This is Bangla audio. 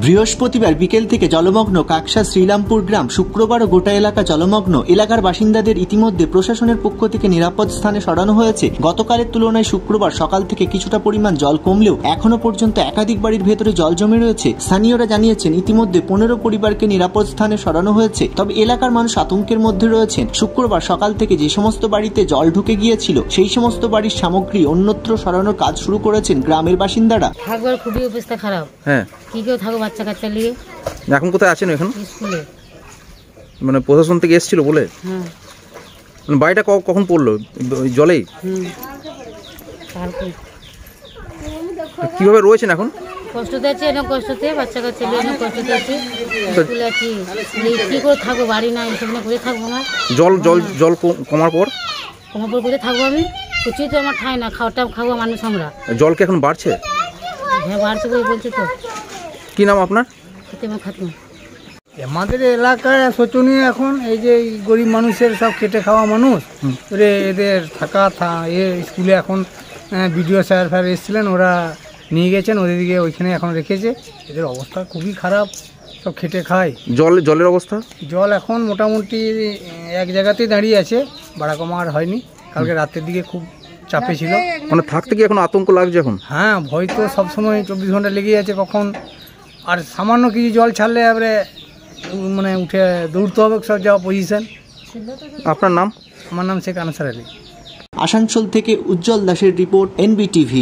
বৃহস্পতিবার বিকেল থেকে জলমগ্ন কাকসা শ্রীরামপুর গ্রাম। শুক্রবারও গোটা এলাকা জলমগ্ন। এলাকার বাসিন্দাদের ইতিমধ্যে প্রশাসনের পক্ষ থেকে নিরাপদ স্থানে সরানো হয়েছে। গতকালের তুলনায় শুক্রবার সকাল থেকে কিছুটা পরিমাণ জল কমলেও এখনো পর্যন্ত একাধিক বাড়ির ভেতরে জল জমে রয়েছে। স্থানীয়রা জানিয়েছেন ইতিমধ্যে 15 পরিবারকে নিরাপদ স্থানে সরানো হয়েছে। তবে এলাকার মানুষ আতঙ্কের মধ্যে রয়েছেন। শুক্রবার সকাল থেকে যে সমস্ত বাড়িতে জল ঢুকে গিয়েছিল সেই সমস্ত বাড়ির সামগ্রী অন্যত্র সরানোর কাজ শুরু করেছেন গ্রামের বাসিন্দারা। থাকবার খুবই অবস্থা খারাপ। হ্যাঁ, কি কেউ থাকো বাচ্চা কাচ্চা নিয়ে। এখন কোথায় আছেন? এখন স্কুলে। মানে প্রশাসন থেকে এসেছিল বলে? হ্যাঁ। মানে বাড়িটা কখন পড়লো জলেই? কিভাবে রয়েছেন এখন? কষ্টতে আছে, অনেক কষ্টতে, বাচ্চা কাচ্চা নিয়ে অনেক কষ্টতে আছে। স্কুলে আছি, কি করে থাকবো? বাড়ি নাই, সেখানে কোথায় থাকবো? আমার জল কমার পর কোথায় থাকবো আমি? কিছুই তো আমার ঠাই না, খাবো মানুষ আমরা। জল কি এখন বাড়ছে? হ্যাঁ, বাড়ছে বলে বলছে তো। কি নাম আপনার? আমাদের এলাকায় শোচনীয় এখন এই যে গরিব মানুষের সব খেটে খাওয়া মানুষ, এদের থাকা স্কুলে এখন বিডিও স্যার এসেছিলেন, ওরা নিয়ে গেছেন, ওদেরকে ওইখানে এখন রেখেছে। এদের অবস্থা খুবই খারাপ, সব খেটে খায়। জলের অবস্থা? জল এখন মোটামুটি এক জায়গাতেই দাঁড়িয়ে আছে, বাড়া কমা আর হয়নি। কালকে রাতের দিকে খুব চাপে ছিল। মানে থাকতে কি এখন আতঙ্ক লাগছে এখন? হ্যাঁ, ভয় তো সবসময় 24 ঘন্টা লেগেই আছে। কখন আর সামান্য কিছু জল ছাড়লে এবারে মানে উঠে দৌড়তে হবে সব যাওয়া পজিশন। আপনার নাম? আমার নাম শেখ আনসার আলী। আসানসোল থেকে উজ্জ্বল দাসের রিপোর্ট, NBTV।